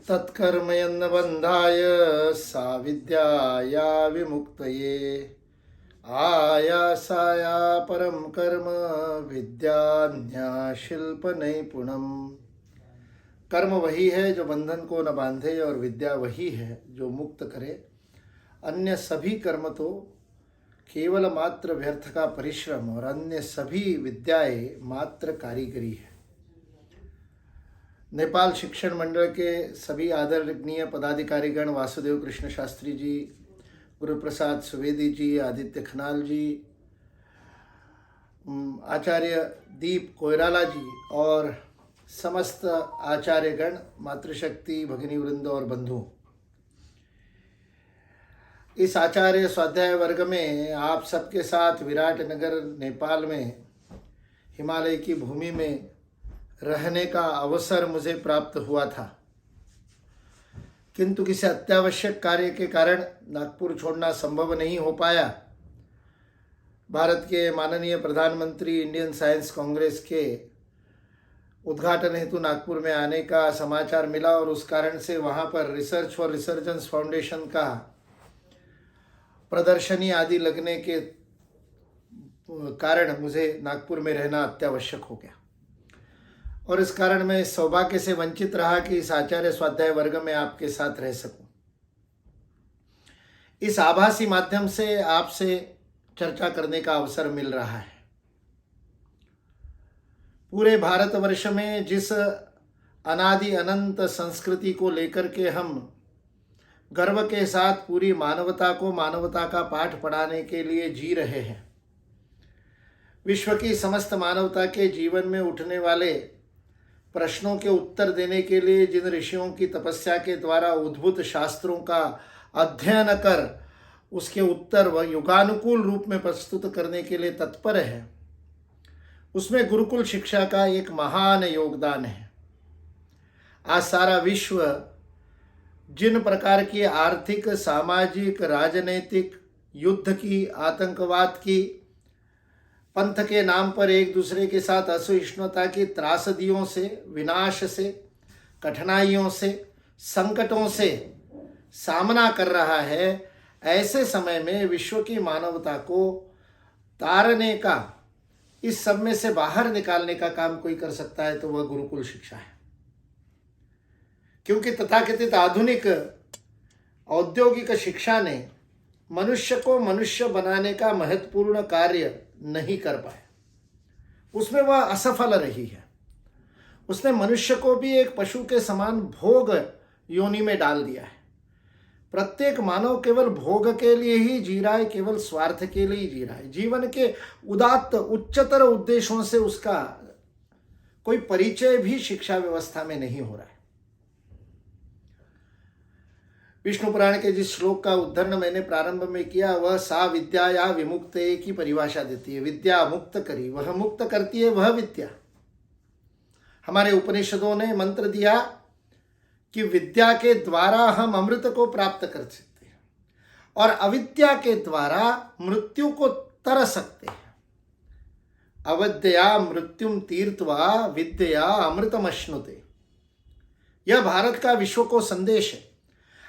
तत्कर्मयन्न बंधाय सा विद्या या विमुक्तये आयासाया परम कर्म विद्या शिल्प नैपुणम। कर्म वही है जो बंधन को न बांधे और विद्या वही है जो मुक्त करे। अन्य सभी कर्म तो केवल मात्र व्यर्थ का परिश्रम और अन्य सभी विद्याएं मात्र कारीगरी है। नेपाल शिक्षण मंडल के सभी आदरणीय पदाधिकारीगण, वासुदेव कृष्ण शास्त्री जी, गुरु प्रसाद सुवेदी जी, आदित्य खनाल जी, आचार्य दीप कोयराला जी और समस्त आचार्यगण, मातृशक्ति, भगिनी वृंद और बंधु, इस आचार्य स्वाध्याय वर्ग में आप सबके साथ विराट नगर नेपाल में हिमालय की भूमि में रहने का अवसर मुझे प्राप्त हुआ था, किंतु किसी अत्यावश्यक कार्य के कारण नागपुर छोड़ना संभव नहीं हो पाया। भारत के माननीय प्रधानमंत्री इंडियन साइंस कांग्रेस के उद्घाटन हेतु नागपुर में आने का समाचार मिला और उस कारण से वहाँ पर रिसर्च फॉर रिसर्जेंस फाउंडेशन का प्रदर्शनी आदि लगने के कारण मुझे नागपुर में रहना अत्यावश्यक हो गया और इस कारण मैं सौभाग्य से वंचित रहा कि इस आचार्य स्वाध्याय वर्ग में आपके साथ रह सकूं। इस आभासी माध्यम से आपसे चर्चा करने का अवसर मिल रहा है। पूरे भारतवर्ष में जिस अनादि अनंत संस्कृति को लेकर के हम गर्व के साथ पूरी मानवता को मानवता का पाठ पढ़ाने के लिए जी रहे हैं, विश्व की समस्त मानवता के जीवन में उठने वाले प्रश्नों के उत्तर देने के लिए जिन ऋषियों की तपस्या के द्वारा उद्भूत शास्त्रों का अध्ययन कर उसके उत्तर व युगानुकूल रूप में प्रस्तुत करने के लिए तत्पर है, उसमें गुरुकुल शिक्षा का एक महान योगदान है। आज सारा विश्व जिन प्रकार की आर्थिक, सामाजिक, राजनैतिक, युद्ध की, आतंकवाद की, पंथ के नाम पर एक दूसरे के साथ असहिष्णुता की त्रासदियों से, विनाश से, कठिनाइयों से, संकटों से सामना कर रहा है, ऐसे समय में विश्व की मानवता को तारने का, इस सब में से बाहर निकालने का काम कोई कर सकता है तो वह गुरुकुल शिक्षा है। क्योंकि तथाकथित आधुनिक औद्योगिक शिक्षा ने मनुष्य को मनुष्य बनाने का महत्वपूर्ण कार्य नहीं कर पाए, उसमें वह असफल रही है। उसने मनुष्य को भी एक पशु के समान भोग योनि में डाल दिया है। प्रत्येक मानव केवल भोग के लिए ही जी रहा है, केवल स्वार्थ के लिए ही जी रहा है। जीवन के उदात्त उच्चतर उद्देश्यों से उसका कोई परिचय भी शिक्षा व्यवस्था में नहीं हो रहा है। विष्णु पुराण के जिस श्लोक का उद्धरण मैंने प्रारंभ में किया वह सा विद्या या विमुक्त की परिभाषा देती है। विद्या मुक्त करी, वह मुक्त करती है वह विद्या। हमारे उपनिषदों ने मंत्र दिया कि विद्या के द्वारा हम अमृत को प्राप्त कर सकते हैं और अविद्या के द्वारा मृत्यु को तर सकते हैं। अविद्या मृत्युम तीर्थवा विद्या अमृतमश्नुते, यह भारत का विश्व को संदेश है।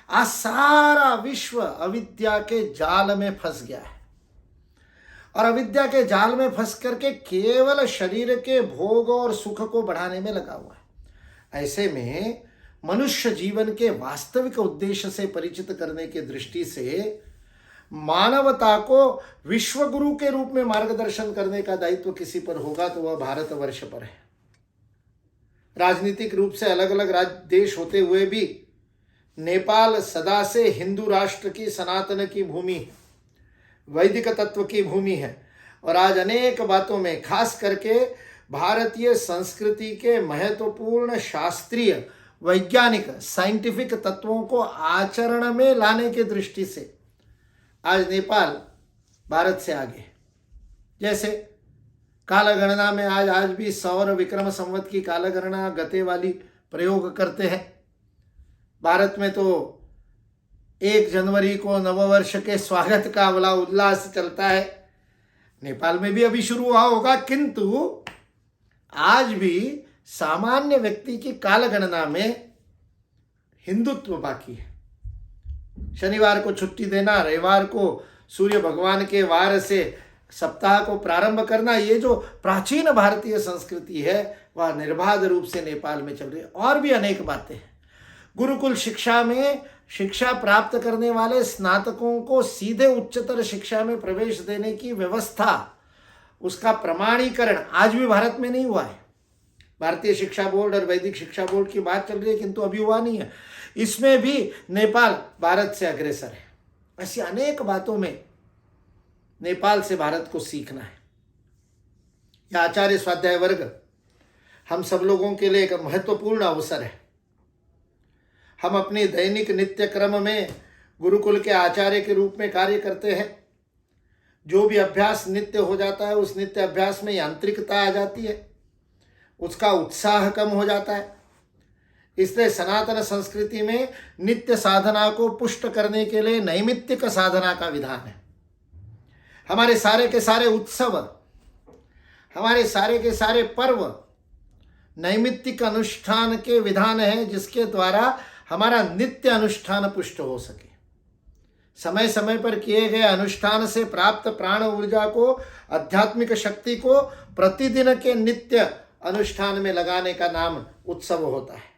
आज सारा विश्व अविद्या के जाल में फंस गया है और अविद्या के जाल में फंस करके केवल शरीर के भोग और सुख को बढ़ाने में लगा हुआ है। ऐसे में मनुष्य जीवन के वास्तविक उद्देश्य से परिचित करने की दृष्टि से मानवता को विश्व गुरु के रूप में मार्गदर्शन करने का दायित्व किसी पर होगा तो वह भारतवर्ष पर है। राजनीतिक रूप से अलग अलग देश होते हुए भी नेपाल सदा से हिंदू राष्ट्र की, सनातन की भूमि है, वैदिक तत्व की भूमि है और आज अनेक बातों में खास करके भारतीय संस्कृति के महत्वपूर्ण शास्त्रीय, वैज्ञानिक, साइंटिफिक तत्वों को आचरण में लाने की दृष्टि से आज नेपाल भारत से आगे है। जैसे कालगणना में आज भी सौर विक्रम संवत की कालगणना गते वाली प्रयोग करते हैं। भारत में तो 1 जनवरी को नववर्ष के स्वागत का बड़ा उल्लास चलता है। नेपाल में भी अभी शुरू हुआ होगा, किंतु आज भी सामान्य व्यक्ति की कालगणना में हिंदुत्व बाकी है। शनिवार को छुट्टी देना, रविवार को सूर्य भगवान के वार से सप्ताह को प्रारंभ करना, ये जो प्राचीन भारतीय संस्कृति है वह निर्बाध रूप से नेपाल में चल रही है। और भी अनेक बातें हैं। गुरुकुल शिक्षा में शिक्षा प्राप्त करने वाले स्नातकों को सीधे उच्चतर शिक्षा में प्रवेश देने की व्यवस्था, उसका प्रमाणीकरण आज भी भारत में नहीं हुआ है। भारतीय शिक्षा बोर्ड और वैदिक शिक्षा बोर्ड की बात चल रही है, किंतु अभी हुआ नहीं है। इसमें भी नेपाल भारत से अग्रसर है। ऐसी अनेक बातों में नेपाल से भारत को सीखना है। यह आचार्य स्वाध्याय वर्ग हम सब लोगों के लिए एक महत्वपूर्ण अवसर है। हम अपनी दैनिक नित्य क्रम में गुरुकुल के आचार्य के रूप में कार्य करते हैं। जो भी अभ्यास नित्य हो जाता है, उस नित्य अभ्यास में यांत्रिकता आ जाती है, उसका उत्साह कम हो जाता है। इसलिए सनातन संस्कृति में नित्य साधना को पुष्ट करने के लिए नैमित्तिक साधना का विधान है। हमारे सारे के सारे उत्सव, हमारे सारे के सारे पर्व नैमित्तिक अनुष्ठान के विधान है, जिसके द्वारा हमारा नित्य अनुष्ठान पुष्ट हो सके। समय समय पर किए गए अनुष्ठान से प्राप्त प्राण ऊर्जा को, आध्यात्मिक शक्ति को प्रतिदिन के नित्य अनुष्ठान में लगाने का नाम उत्सव होता है।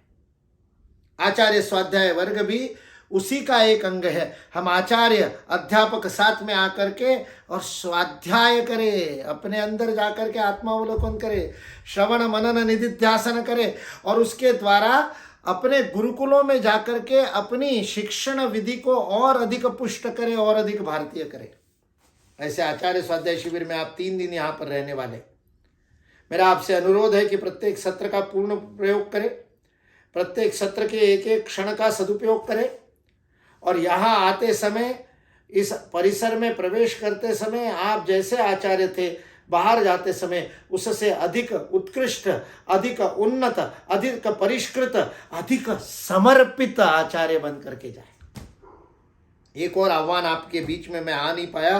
आचार्य स्वाध्याय वर्ग भी उसी का एक अंग है। हम आचार्य अध्यापक साथ में आकर के और स्वाध्याय करें, अपने अंदर जाकर के आत्मावलोकन करें, श्रवण मनन निधिध्यासन करें और उसके द्वारा अपने गुरुकुलों में जाकर के अपनी शिक्षण विधि को और अधिक पुष्ट करें और अधिक भारतीय करें। ऐसे आचार्य स्वाध्याय शिविर में आप 3 दिन यहाँ पर रहने वाले। मेरा आपसे अनुरोध है कि प्रत्येक सत्र का पूर्ण प्रयोग करें, प्रत्येक सत्र के एक एक क्षण का सदुपयोग करें और यहाँ आते समय, इस परिसर में प्रवेश करते समय आप जैसे आचार्य थे, बाहर जाते समय उससे अधिक उत्कृष्ट, अधिक उन्नत, अधिक परिष्कृत, अधिक समर्पित आचार्य बन करके जाए। एक और आह्वान आपके बीच में मैं आ नहीं पाया,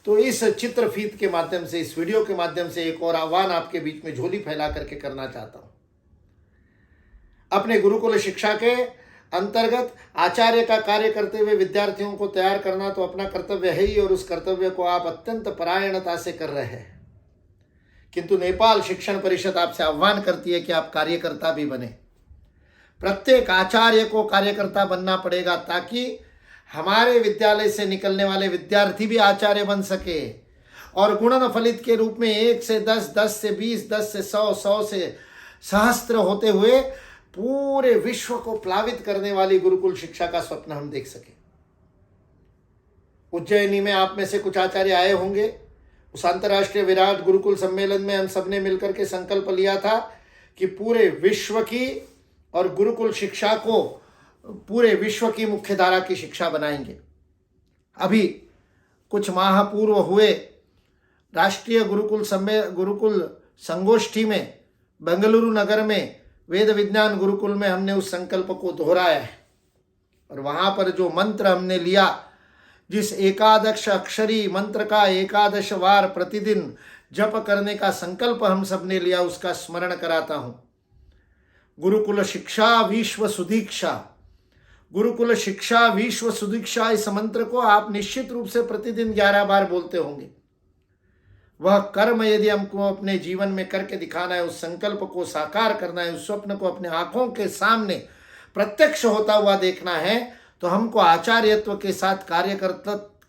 तो इस चित्रफीत के माध्यम से, इस वीडियो के माध्यम से एक और आह्वान आपके बीच में झोली फैला करके करना चाहता हूं। अपने गुरुकुल शिक्षा के अंतर्गत आचार्य का कार्य करते हुए विद्यार्थियों को तैयार करना तो अपना कर्तव्य है ही, और उस कर्तव्य को आप अत्यंत परायणता से कर रहे हैं। किंतु नेपाल शिक्षण परिषद आपसे आह्वान करती है कि आप कार्यकर्ता भी बने। प्रत्येक आचार्य को कार्यकर्ता बनना पड़ेगा, ताकि हमारे विद्यालय से निकलने वाले विद्यार्थी भी आचार्य बन सके और गुणन फलित के रूप में 1 से 10, 10 से 20, 10 से 100, 100 से सहस्त्र होते हुए पूरे विश्व को प्लावित करने वाली गुरुकुल शिक्षा का स्वप्न हम देख सके। उज्जैनी में आप में से कुछ आचार्य आए होंगे। उस अंतर्राष्ट्रीय विराट गुरुकुल सम्मेलन में हम सबने मिलकर के संकल्प लिया था कि पूरे विश्व की और गुरुकुल शिक्षा को पूरे विश्व की मुख्यधारा की शिक्षा बनाएंगे। अभी कुछ माह पूर्व हुए राष्ट्रीय गुरुकुल संगोष्ठी में बेंगलुरु नगर में वेद विज्ञान गुरुकुल में हमने उस संकल्प को दोहराया है। और वहाँ पर जो मंत्र हमने लिया, जिस एकादश अक्षरी मंत्र का 11 बार प्रतिदिन जप करने का संकल्प हम सब ने लिया, उसका स्मरण कराता हूँ। गुरुकुल शिक्षा विश्व सुदीक्षा, गुरुकुल शिक्षा विश्व सुदीक्षा, इस मंत्र को आप निश्चित रूप से प्रतिदिन 11 बार बोलते होंगे। वह कर्म यदि हमको अपने जीवन में करके दिखाना है, उस संकल्प को साकार करना है, उस स्वप्न को अपने आंखों के सामने प्रत्यक्ष होता हुआ देखना है, तो हमको आचार्यत्व के साथ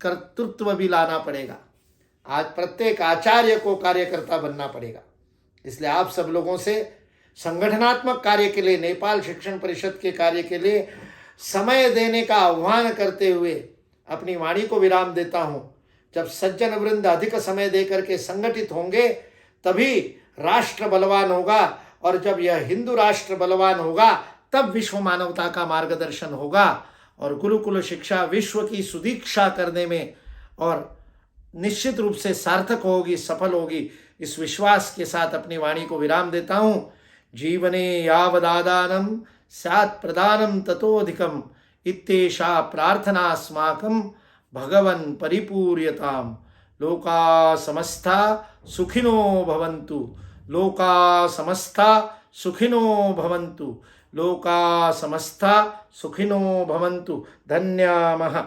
कर्तृत्व भी लाना पड़ेगा। आज प्रत्येक आचार्य को कार्यकर्ता बनना पड़ेगा। इसलिए आप सब लोगों से संगठनात्मक कार्य के लिए, नेपाल शिक्षण परिषद के कार्य के लिए समय देने का आह्वान करते हुए अपनी वाणी को विराम देता हूं। जब सज्जन वृंद अधिक समय देकर के संगठित होंगे, तभी राष्ट्र बलवान होगा, और जब यह हिंदू राष्ट्र बलवान होगा, तब विश्व मानवता का मार्गदर्शन होगा और गुरुकुल शिक्षा विश्व की सुदीक्षा करने में और निश्चित रूप से सार्थक होगी, सफल होगी। इस विश्वास के साथ अपनी वाणी को विराम देता हूं। जीवने यावदादानं स्यात् प्रदानं ततोऽधिकम् इत्येषा प्रार्थना अस्माकं भगवन् परिपूर्यताम्। लोका समस्ता सुखिनो भवन्तु, लोका समस्ता सुखिनो भवन्तु। लोका समस्ता सुखिनो भवन्तु। धन्यामः।